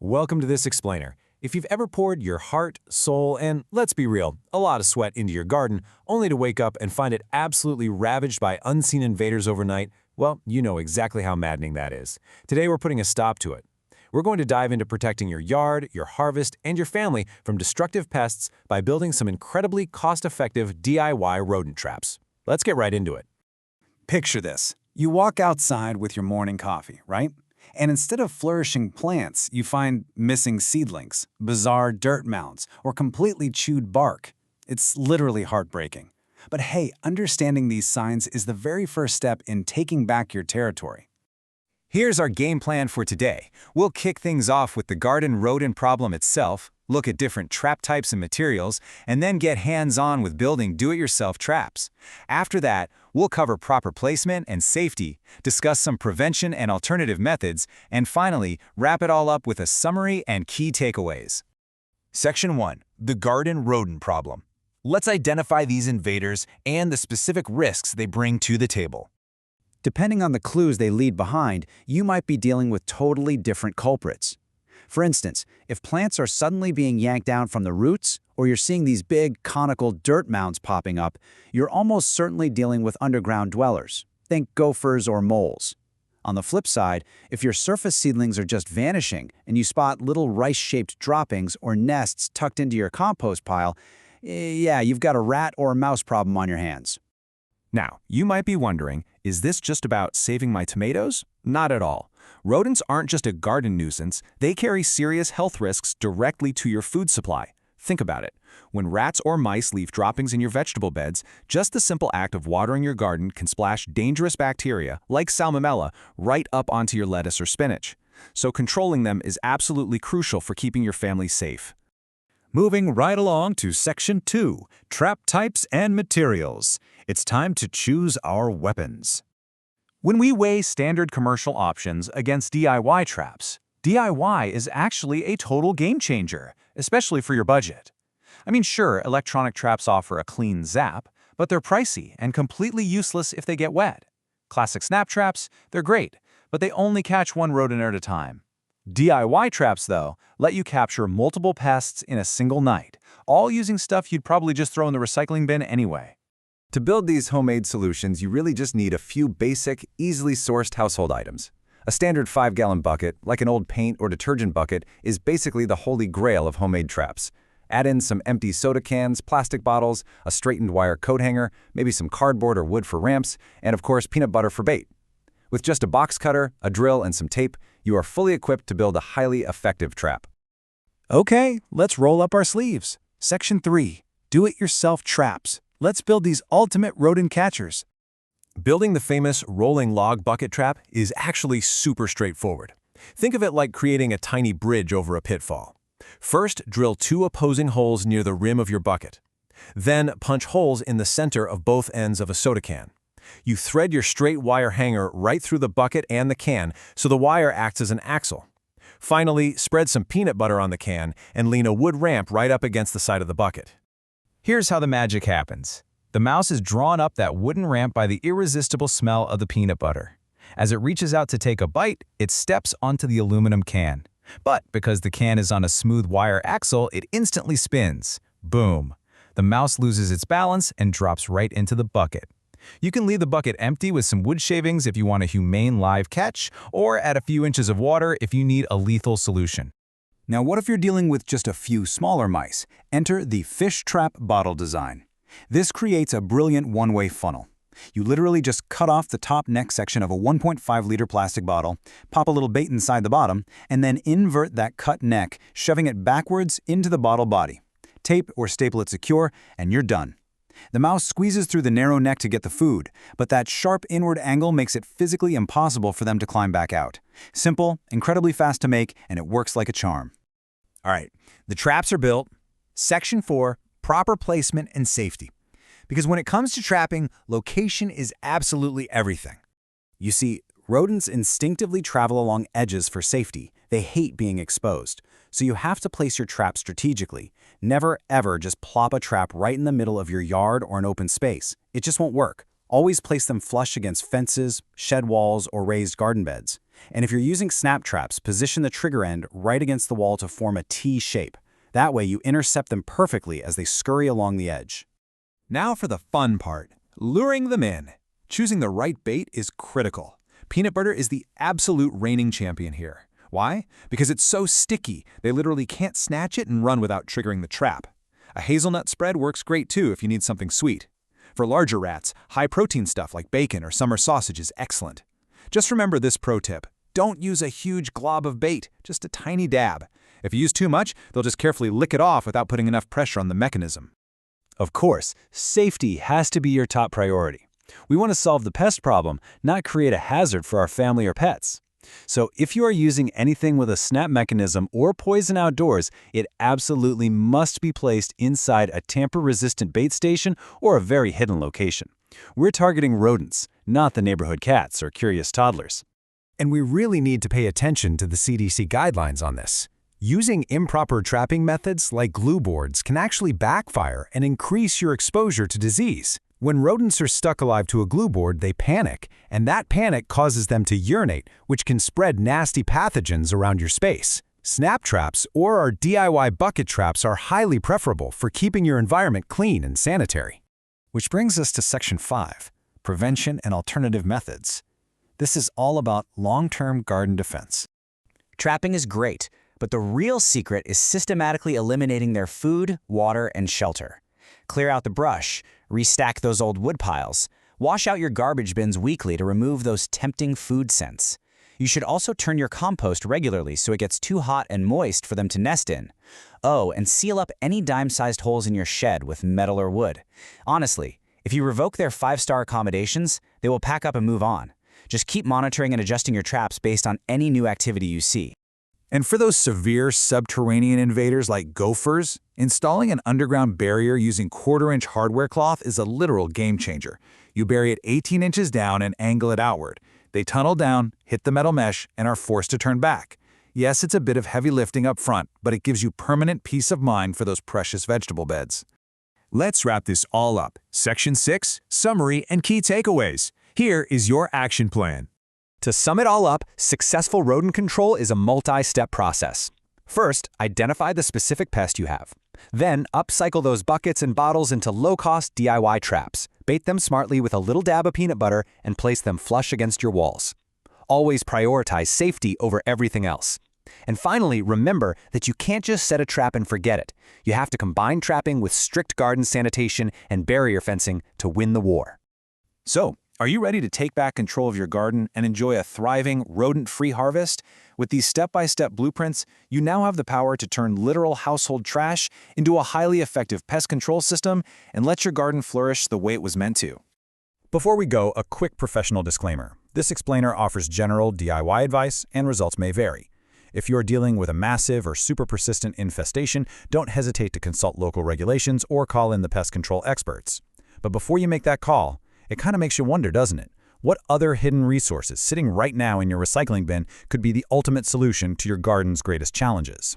Welcome to this explainer. If you've ever poured your heart, soul, and, let's be real, a lot of sweat into your garden, only to wake up and find it absolutely ravaged by unseen invaders overnight, well, you know exactly how maddening that is. Today we're putting a stop to it. We're going to dive into protecting your yard, your harvest, and your family from destructive pests by building some incredibly cost-effective DIY rodent traps. Let's get right into it. Picture this. You walk outside with your morning coffee, right? And instead of flourishing plants, you find missing seedlings, bizarre dirt mounds, or completely chewed bark. It's literally heartbreaking. But hey, understanding these signs is the very first step in taking back your territory. Here's our game plan for today. We'll kick things off with the garden rodent problem itself, look at different trap types and materials, and then get hands-on with building do-it-yourself traps. After that, we'll cover proper placement and safety, discuss some prevention and alternative methods, and finally, wrap it all up with a summary and key takeaways. Section 1. The garden rodent problem. Let's identify these invaders and the specific risks they bring to the table. Depending on the clues they leave behind, you might be dealing with totally different culprits. For instance, if plants are suddenly being yanked down from the roots, or you're seeing these big, conical dirt mounds popping up, you're almost certainly dealing with underground dwellers. Think gophers or moles. On the flip side, if your surface seedlings are just vanishing and you spot little rice-shaped droppings or nests tucked into your compost pile, yeah, you've got a rat or a mouse problem on your hands. Now, you might be wondering, is this just about saving my tomatoes? Not at all. Rodents aren't just a garden nuisance, they carry serious health risks directly to your food supply. Think about it. When rats or mice leave droppings in your vegetable beds, just the simple act of watering your garden can splash dangerous bacteria, like salmonella, right up onto your lettuce or spinach. So controlling them is absolutely crucial for keeping your family safe. Moving right along to Section 2, Trap Types and Materials. It's time to choose our weapons. When we weigh standard commercial options against DIY traps, DIY is actually a total game changer, especially for your budget. I mean, sure, electronic traps offer a clean zap, but they're pricey and completely useless if they get wet. Classic snap traps, they're great, but they only catch one rodent at a time. DIY traps, though, let you capture multiple pests in a single night, all using stuff you'd probably just throw in the recycling bin anyway. To build these homemade solutions, you really just need a few basic, easily sourced household items. A standard 5-gallon bucket, like an old paint or detergent bucket, is basically the holy grail of homemade traps. Add in some empty soda cans, plastic bottles, a straightened wire coat hanger, maybe some cardboard or wood for ramps, and of course peanut butter for bait. With just a box cutter, a drill, and some tape, you are fully equipped to build a highly effective trap. Okay, let's roll up our sleeves. Section 3, Do-It-Yourself Traps. Let's build these ultimate rodent catchers. Building the famous rolling log bucket trap is actually super straightforward. Think of it like creating a tiny bridge over a pitfall. First, drill 2 opposing holes near the rim of your bucket. Then, punch holes in the center of both ends of a soda can. You thread your straight wire hanger right through the bucket and the can so the wire acts as an axle. Finally, spread some peanut butter on the can and lean a wood ramp right up against the side of the bucket. Here's how the magic happens. The mouse is drawn up that wooden ramp by the irresistible smell of the peanut butter. As it reaches out to take a bite, it steps onto the aluminum can. But because the can is on a smooth wire axle, it instantly spins. Boom! The mouse loses its balance and drops right into the bucket. You can leave the bucket empty with some wood shavings if you want a humane live catch, or add a few inches of water if you need a lethal solution. Now what if you're dealing with just a few smaller mice? Enter the fish trap bottle design. This creates a brilliant one-way funnel. You literally just cut off the top neck section of a 1.5-liter plastic bottle, pop a little bait inside the bottom, and then invert that cut neck, shoving it backwards into the bottle body. Tape or staple it secure, and you're done. The mouse squeezes through the narrow neck to get the food, but that sharp inward angle makes it physically impossible for them to climb back out. Simple, incredibly fast to make, and it works like a charm. All right, the traps are built. Section 4, proper placement and safety. Because when it comes to trapping, location is absolutely everything. You see, rodents instinctively travel along edges for safety. They hate being exposed. So you have to place your trap strategically. Never, ever just plop a trap right in the middle of your yard or an open space. It just won't work. Always place them flush against fences, shed walls, or raised garden beds. And if you're using snap traps, position the trigger end right against the wall to form a T shape. That way you intercept them perfectly as they scurry along the edge. Now for the fun part, luring them in. Choosing the right bait is critical. Peanut butter is the absolute reigning champion here. Why? Because it's so sticky, they literally can't snatch it and run without triggering the trap. A hazelnut spread works great too if you need something sweet. For larger rats, high-protein stuff like bacon or summer sausage is excellent. Just remember this pro tip. Don't use a huge glob of bait, just a tiny dab. If you use too much, they'll just carefully lick it off without putting enough pressure on the mechanism. Of course, safety has to be your top priority. We want to solve the pest problem, not create a hazard for our family or pets. So if you are using anything with a snap mechanism or poison outdoors, it absolutely must be placed inside a tamper-resistant bait station or a very hidden location. We're targeting rodents, not the neighborhood cats or curious toddlers. And we really need to pay attention to the CDC guidelines on this. Using improper trapping methods like glue boards can actually backfire and increase your exposure to disease. When rodents are stuck alive to a glue board, they panic, and that panic causes them to urinate, which can spread nasty pathogens around your space. Snap traps or our DIY bucket traps are highly preferable for keeping your environment clean and sanitary. Which brings us to Section 5, Prevention and Alternative Methods. This is all about long-term garden defense. Trapping is great, but the real secret is systematically eliminating their food, water, and shelter. Clear out the brush, restack those old wood piles, wash out your garbage bins weekly to remove those tempting food scents. You should also turn your compost regularly so it gets too hot and moist for them to nest in. Oh, and seal up any dime-sized holes in your shed with metal or wood. Honestly, if you revoke their 5-star accommodations, they will pack up and move on. Just keep monitoring and adjusting your traps based on any new activity you see. And for those severe subterranean invaders like gophers, installing an underground barrier using 1/4-inch hardware cloth is a literal game changer. You bury it 18 inches down and angle it outward. They tunnel down, hit the metal mesh, and are forced to turn back. Yes, it's a bit of heavy lifting up front, but it gives you permanent peace of mind for those precious vegetable beds. Let's wrap this all up. Section 6, Summary and Key Takeaways. Here is your action plan. To sum it all up, successful rodent control is a multi-step process. First, identify the specific pest you have. Then, upcycle those buckets and bottles into low-cost DIY traps. Bait them smartly with a little dab of peanut butter and place them flush against your walls. Always prioritize safety over everything else. And finally, remember that you can't just set a trap and forget it. You have to combine trapping with strict garden sanitation and barrier fencing to win the war. So, are you ready to take back control of your garden and enjoy a thriving, rodent-free harvest? With these step-by-step blueprints, you now have the power to turn literal household trash into a highly effective pest control system and let your garden flourish the way it was meant to. Before we go, a quick professional disclaimer. This explainer offers general DIY advice, and results may vary. If you're dealing with a massive or super persistent infestation, don't hesitate to consult local regulations or call in the pest control experts. But before you make that call, it kind of makes you wonder, doesn't it? What other hidden resources sitting right now in your recycling bin could be the ultimate solution to your garden's greatest challenges?